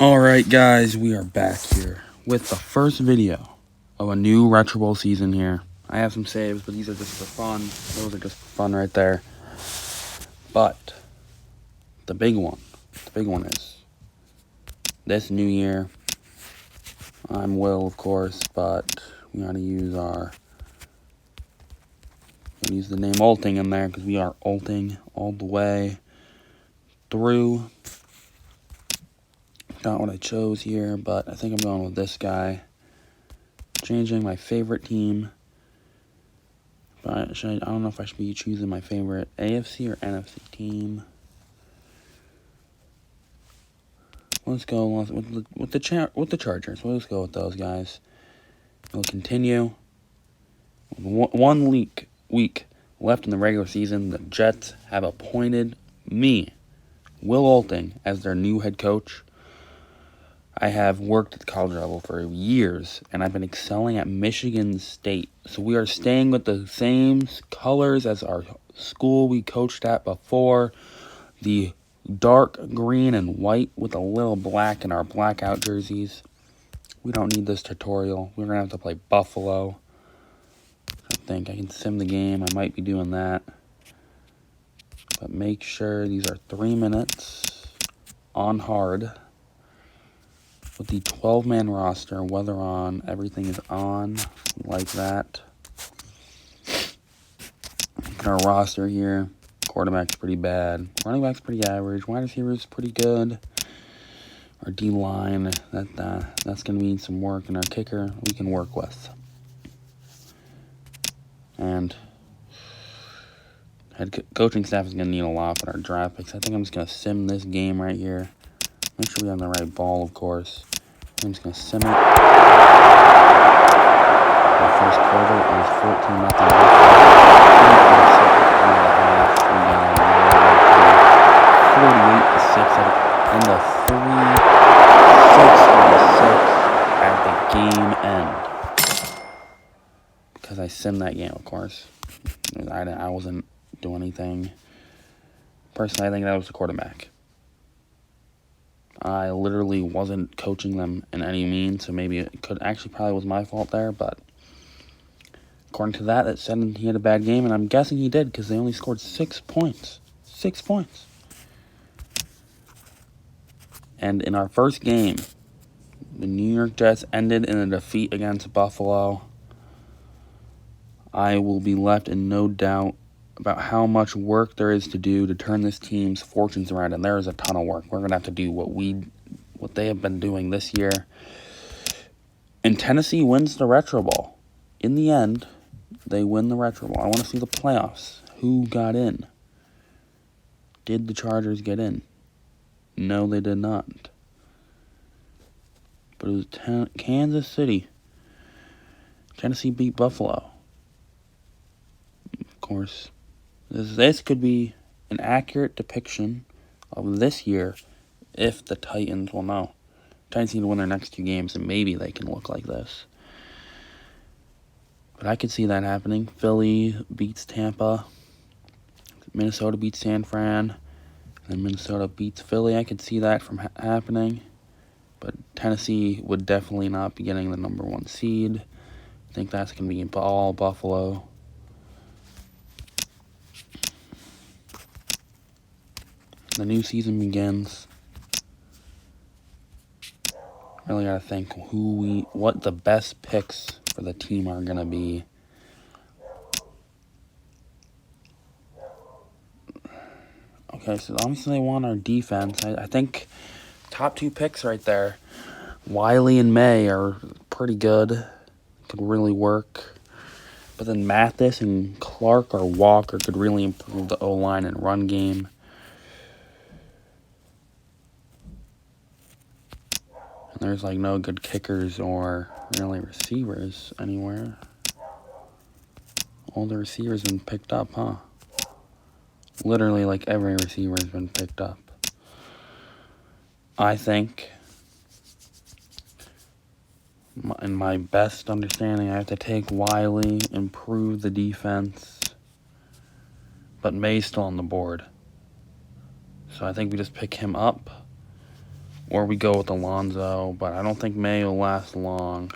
Alright guys, we are back here with the first video of a new Retro Bowl season here. I have some saves, but these are just for fun. Those are just for fun right there. But the big one is this new year. I'm Will, of course, but we gotta use the name Ulting in there because we are Ulting all the way through. Not what I chose here, but I think I'm going with this guy. Changing my favorite team. But I don't know if I should be choosing my favorite AFC or NFC team. Let's go with the Chargers. Let's go with those guys. We'll continue. One week left in the regular season. The Jets have appointed me, Will Ulting, as their new head coach. I have worked at the college level for years, and I've been excelling at Michigan State. So we are staying with the same colors as our school we coached at before. The dark green and white with a little black in our blackout jerseys. We don't need this tutorial. We're going to have to play Buffalo. I think I can sim the game. I might be doing that. But make sure these are 3 minutes on hard. With the 12-man roster, weather on, everything is on, like that. Look at our roster here. Quarterback's pretty bad. Running back's pretty average. Wide receiver's pretty good. Our D-line, that's going to need some work. And our kicker, we can work with. And coaching staff is going to need a lot for our draft picks. I think I'm just going to sim this game right here. Make sure we have the right ball, of course. I'm just going to sim it. Our first quarter is 14-0. We got 48-6 at the end of 3, 6 at the game end. Because I simmed that game, of course. I wasn't doing anything. Personally, I think that was the quarterback. I literally wasn't coaching them in any means, so maybe it probably was my fault there, but according to that, it said he had a bad game, and I'm guessing he did because they only scored 6 points. 6 points. And in our first game, the New York Jets ended in a defeat against Buffalo. I will be left in no doubt about how much work there is to do to turn this team's fortunes around, and there is a ton of work. We're going to have to do what they have been doing this year. And Tennessee wins the Retro Bowl. In the end, they win the Retro Bowl. I want to see the playoffs. Who got in? Did the Chargers get in? No, they did not. But it was Kansas City. Tennessee beat Buffalo. Of course, this could be an accurate depiction of this year if the Titans, well, no. Titans need to win their next 2 games, and maybe they can look like this. But I could see that happening. Philly beats Tampa. Minnesota beats San Fran. And Minnesota beats Philly. I could see that from happening. But Tennessee would definitely not be getting the number 1 seed. I think that's going to be all Buffalo. The new season begins. Really got to think what the best picks for the team are going to be. Okay, so obviously they want our defense. I think top 2 picks right there, Wiley and May, are pretty good. Could really work. But then Mathis and Clark or Walker could really improve the O-line and run game. And there's no good kickers or really receivers anywhere. All the receivers been picked up, huh? Literally, every receiver has been picked up. I think, in my best understanding, I have to take Wiley, improve the defense, but May's still on the board. So I think we just pick him up Or we go with Alonso, but I don't think May will last long.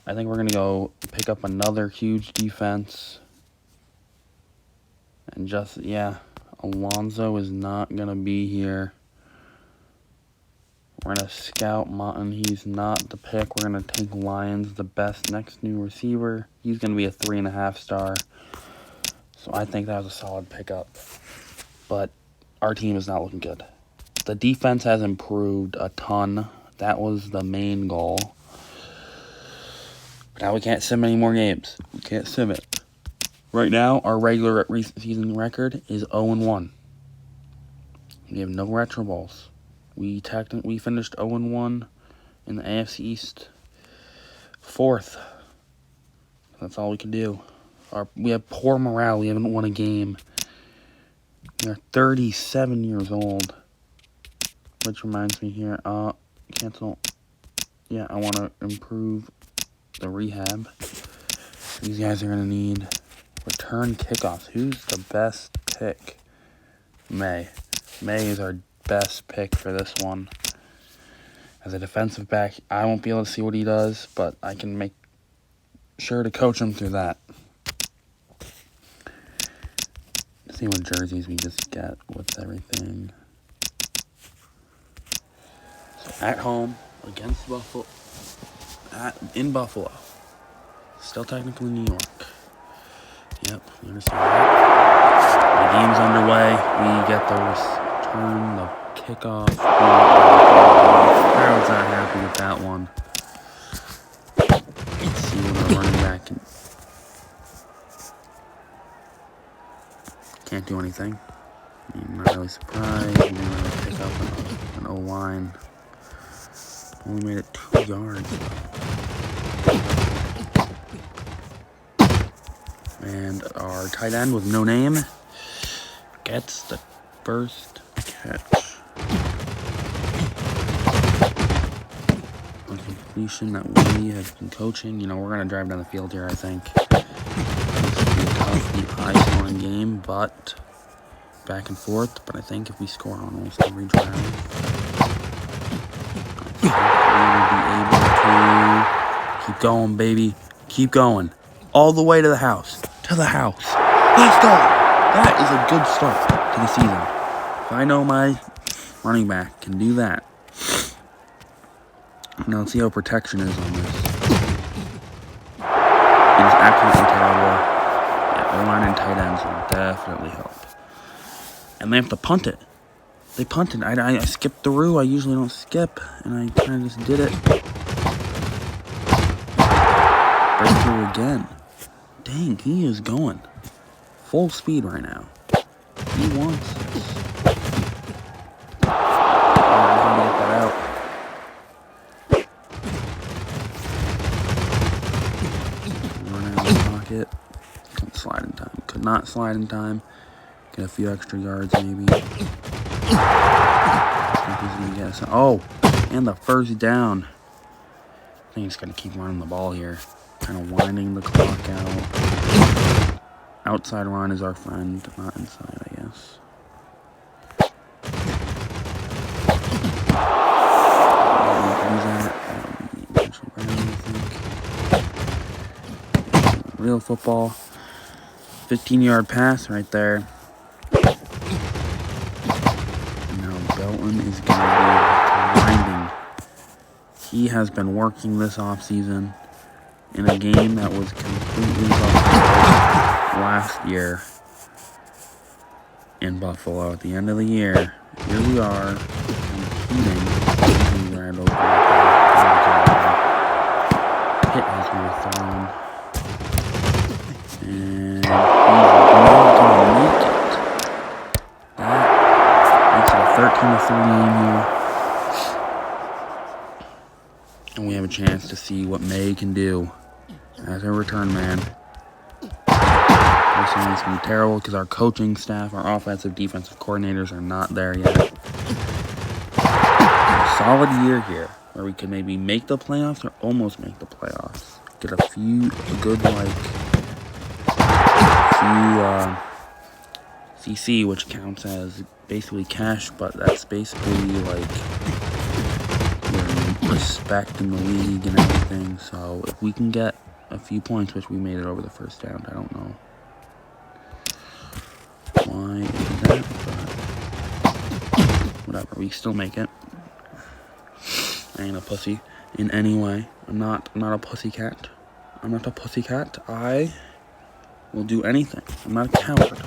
I think we're going to go pick up another huge defense. And just, yeah, Alonso is not going to be here. We're going to scout Mutton. He's not the pick. We're going to take Lyons, the best next new receiver. He's going to be a 3.5 star. So I think that was a solid pickup. But our team is not looking good. The defense has improved a ton. That was the main goal. But now we can't sim any more games. We can't sim it. Right now, our regular season record is 0-1. We have no retro balls. We finished 0-1 in the AFC East. 4th. That's all we can do. We have poor morale. We haven't won a game. We are 37 years old. Which reminds me here, cancel. Yeah, I want to improve the rehab. These guys are going to need return kickoffs. Who's the best pick? May. May is our best pick for this one. As a defensive back, I won't be able to see what he does, but I can make sure to coach him through that. See what jerseys we just get with everything. So at home against Buffalo, in Buffalo, still technically New York. Yep, you understand that. The game's underway. We get the return, the kickoff. Crowd's not happy with that one. Let's see what our running back can. Can't do anything. I'm not really surprised. We're going to pick up an O-line. Only made it 2 yards. And our tight end with no name gets the first catch. On completion that we have been coaching. You know, we're going to drive down the field here, I think. This will be a tough, high-scoring game, but back and forth. But I think if we score on almost every drive, we will be able to keep going, baby. Keep going. All the way to the house. To the house. Let's go. That is a good start to the season. If I know my running back can do that. Now let's see how protection is on this. It is absolutely terrible. Yeah, O-line and tight ends will definitely help. And they have to punt it. They punted. I skipped through. I usually don't skip. And I kind of just did it. Breakthrough again. Dang, he is going full speed right now. He wants this. I'm going to get that out. Run out of the pocket. Couldn't slide in time. Could not slide in time. Get a few extra yards maybe. I think he's going to get us. Oh, and the first down. I think he's going to keep running the ball here. Kind of winding the clock out. Outside run is our friend, not inside, I guess. Real football. 15-yard pass right there. Now Belton is going to be grinding. He has been working this offseason in a game that was completely last year in Buffalo. At the end of the year, here we are competing right over. Hit has been thrown, and he's not going to make it. That makes it a 13-3 game here. And we have a chance to see what May can do as a return man. Personally, it's going to be terrible because our coaching staff, our offensive, defensive coordinators are not there yet. A solid year here where we could maybe make the playoffs or almost make the playoffs. Get a CC, which counts as basically cash, but that's basically like your respect in the league and everything. So if we can get a few points, which we made it over the first round, I don't know why is that, but whatever, we still make it. I ain't a pussy in any way. I'm not a pussycat. I'm not a pussycat. I will do anything. I'm not a coward.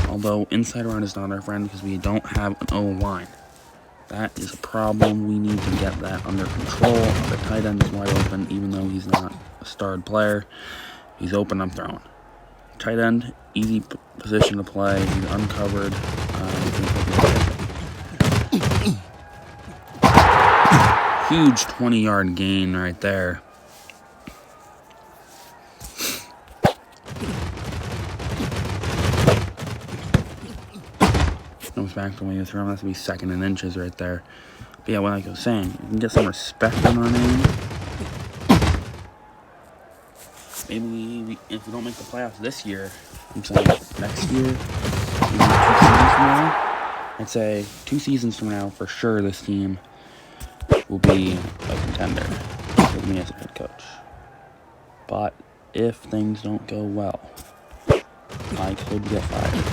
Although inside around is not our friend because we don't have an O-line. That is a problem. We need to get that under control. The tight end is wide open, even though he's not a starred player. He's open, I'm throwing. Tight end, easy position to play. He's uncovered. Huge 20-yard gain right there. Comes back to when you throw him. That's to be second in inches right there. But yeah, like I was saying, you can get some respect on our name. Maybe if we don't make the playoffs this year, I'm saying next year, maybe 2 seasons from now, I'd say 2 seasons from now, for sure this team will be a contender with me as a head coach. But if things don't go well, I could get fired.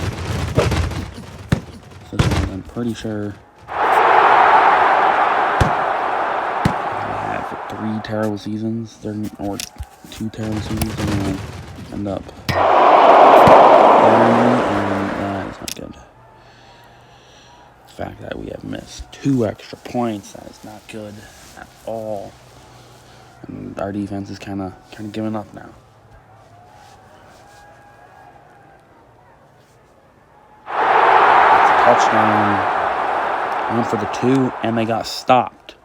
So I'm pretty sure I have 3 terrible seasons, or 2 terrible seasons, and then end up and that is not good. The fact that we have missed 2 extra points, that is not good at all. And our defense is kind of giving up now. It's a touchdown. Went for the 2, and they got stopped.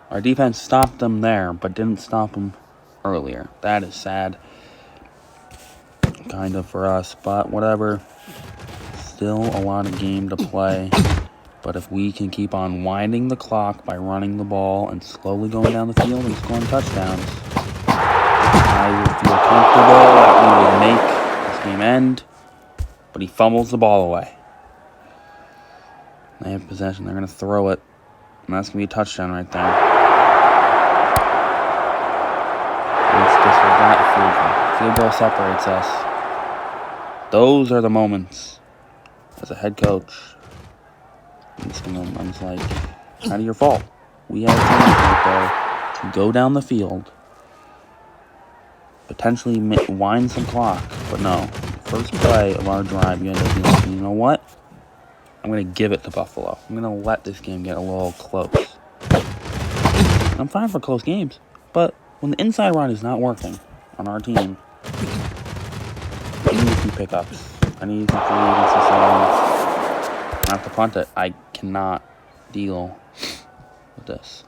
Our defense stopped them there, but didn't stop them earlier. That is sad. Kind of for us, but whatever. Still a lot of game to play. But if we can keep on winding the clock by running the ball and slowly going down the field and scoring touchdowns, I will feel comfortable that we would make this game end. But he fumbles the ball away. They have possession. They're going to throw it. And that's going to be a touchdown right there. Let's disregard that field goal. Field goal separates us. Those are the moments as a head coach. I'm just like, it's not your fault. We had a chance right there to go down the field, potentially wind some clock, but no. First play of our drive, you end up being like, you know what? I'm going to give it to Buffalo. I'm going to let this game get a little close. I'm fine for close games, but when the inside run is not working on our team, I need a few pickups. I need some free agency signings. I have to punt it. I cannot deal with this.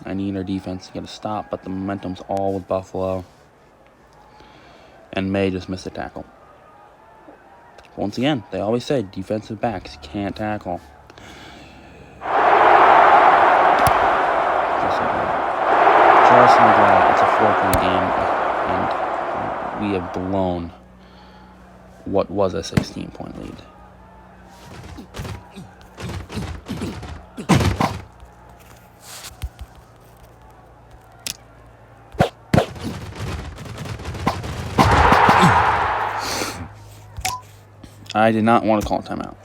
I need our defense to get a stop, but the momentum's all with Buffalo. And May just missed a tackle. Once again, they always say defensive backs can't tackle. Just like that, it's a 4-point game, and we have blown what was a 16-point lead. I did not want to call a timeout.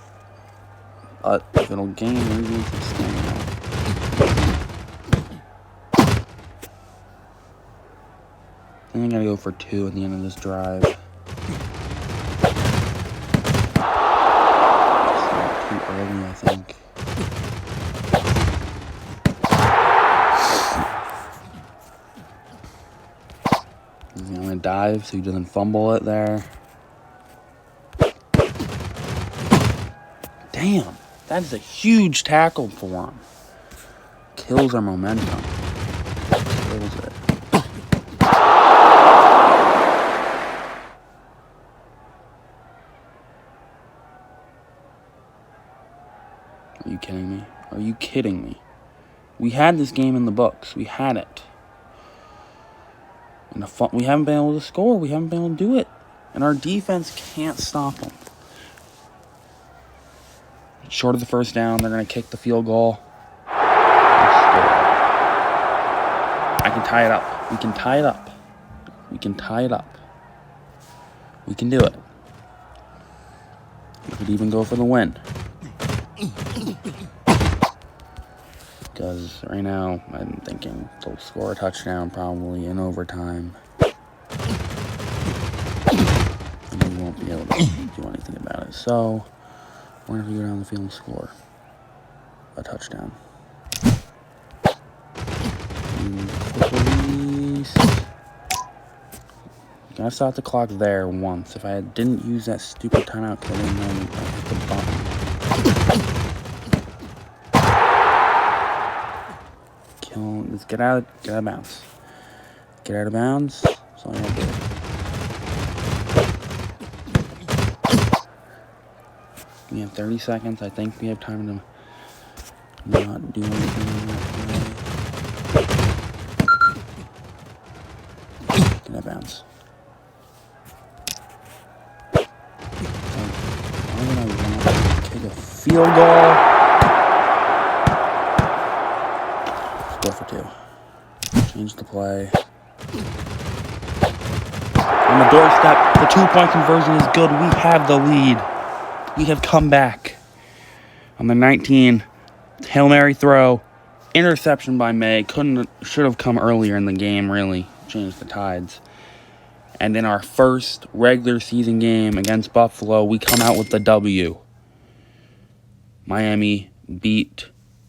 But if it'll gain movement, it's staying out. I think I gotta go for 2 at the end of this drive. It's not too early, I think. I'm gonna dive so he doesn't fumble it there. Damn, that is a huge tackle for him. Kills our momentum. Kills it. Are you kidding me? Are you kidding me? We had this game in the books. We had it. And we haven't been able to score. We haven't been able to do it. And our defense can't stop them. Short of the first down, they're going to kick the field goal. I can tie it up. We can tie it up. We can tie it up. We can do it. We could even go for the win. Because right now, I'm thinking they'll score a touchdown probably in overtime. And we won't be able to do anything about it. So, we're going to go down the field and score a touchdown. Gotta stop the clock there once. If I didn't use that stupid timeout, because I didn't know I hit the button. Let's get out of bounds. Get out of bounds. That's all I gotta do. We have 30 seconds. I think we have time to not do anything on that play. Get out of bounds. Why would I want to kick a field goal? Let's go for 2. Change the play. On the doorstep, the 2-point conversion is good. We have the lead. We have come back. On the 19, Hail Mary throw, interception by May. Should have come earlier in the game, really. Changed the tides. And in our first regular season game against Buffalo, we come out with the W. Miami beat,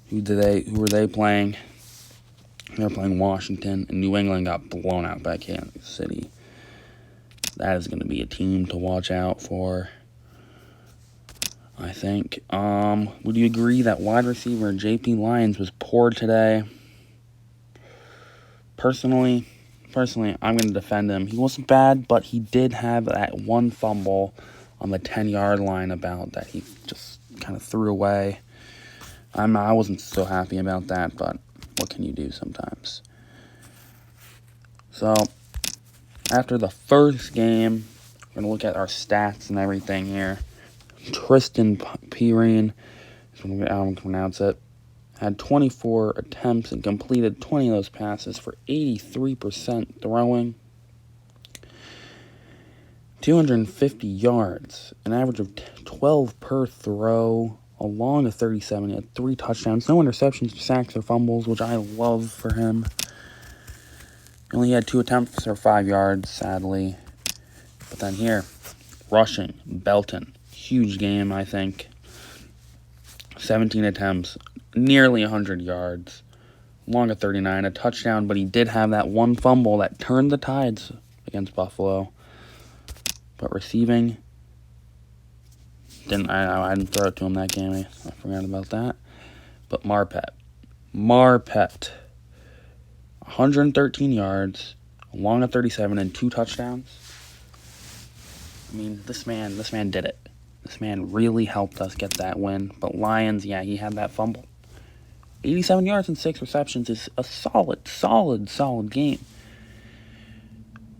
who were they playing? They were playing Washington, and New England got blown out by Kansas City. That is going to be a team to watch out for, I think. Would you agree that wide receiver J.P. Lyons was poor today? Personally, I'm going to defend him. He wasn't bad, but he did have that one fumble on the 10-yard line that he just kind of threw away. I wasn't so happy about that, but what can you do sometimes? So, after the first game, we're going to look at our stats and everything here. Tristan Perine, is how I'm going to pronounce it, had 24 attempts and completed 20 of those passes for 83% throwing. 250 yards, an average of 12 per throw, along to 37. He had 3 touchdowns, no interceptions, sacks, or fumbles, which I love for him. He only had 2 attempts for 5 yards, sadly. But then here, rushing, Belton. Huge game, I think. 17 attempts, nearly 100 yards, long of 39, a touchdown, but he did have that one fumble that turned the tides against Buffalo. But receiving, I didn't throw it to him that game. I forgot about that. But Marpet, 113 yards, long of 37, and 2 touchdowns. I mean, this man did it. This man really helped us get that win. But Lions, yeah, he had that fumble. 87 yards and 6 receptions is a solid game.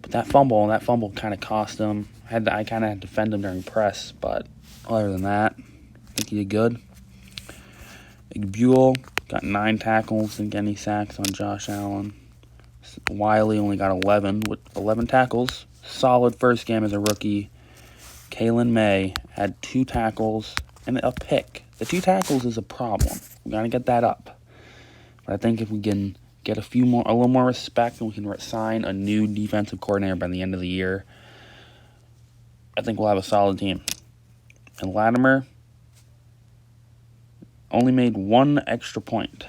But that fumble kind of cost him. I kind of had to defend him during press, but other than that, I think he did good. Buell got 9 tackles and any sacks on Josh Allen. Wiley only got 11 with 11 tackles. Solid first game as a rookie. Kalen May had 2 tackles and a pick. The 2 tackles is a problem. We got to get that up. But I think if we can get a little more respect, and we can sign a new defensive coordinator by the end of the year, I think we'll have a solid team. And Latimer only made 1 extra point.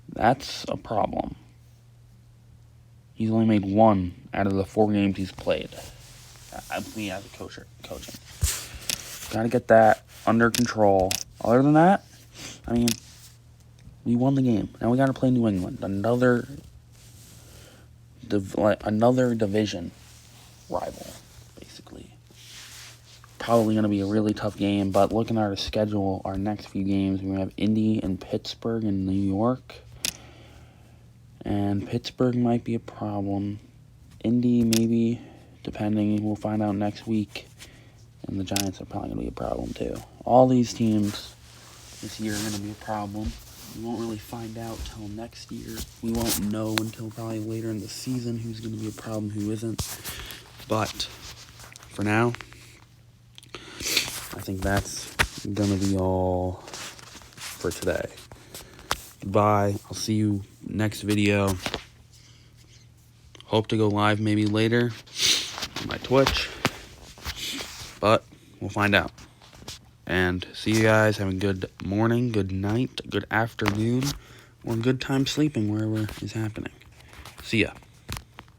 That's a problem. He's only made 1 out of the 4 games he's played. Me as a coaching. Got to get that under control. Other than that, I mean, we won the game. Now we got to play New England, another division rival, basically. Probably going to be a really tough game, but looking at our schedule, our next few games, we have Indy and Pittsburgh and New York. And Pittsburgh might be a problem. Indy, maybe, depending. We'll find out next week. And the Giants are probably going to be a problem, too. All these teams this year are going to be a problem. We won't really find out till next year. We won't know until probably later in the season who's going to be a problem, who isn't. But for now, I think that's going to be all for today. Goodbye. I'll see you next video. Hope to go live maybe later on my Twitch. But we'll find out. And see you guys. Have a good morning, good night, good afternoon, or good time sleeping wherever is happening. See ya.